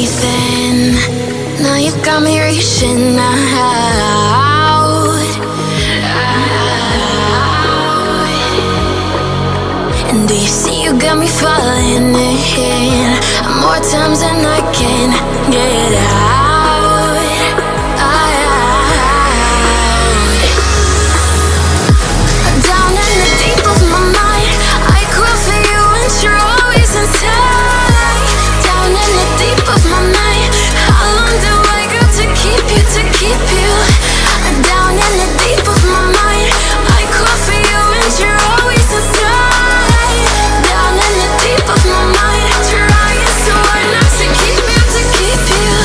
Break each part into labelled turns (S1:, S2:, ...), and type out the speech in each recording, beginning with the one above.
S1: thin. Now you got me reaching out. And do you see you got me falling in more times than I can get out. Down in the deep of my mind, I crawl for you and you're always inside. Down in the deep of my mind, how long do I got to keep you, to keep you? Down in the deep of my mind, I crawl for you and you're always inside. Down in the deep of my mind, trying so hard not to keep you, to keep you.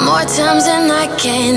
S1: More times than I can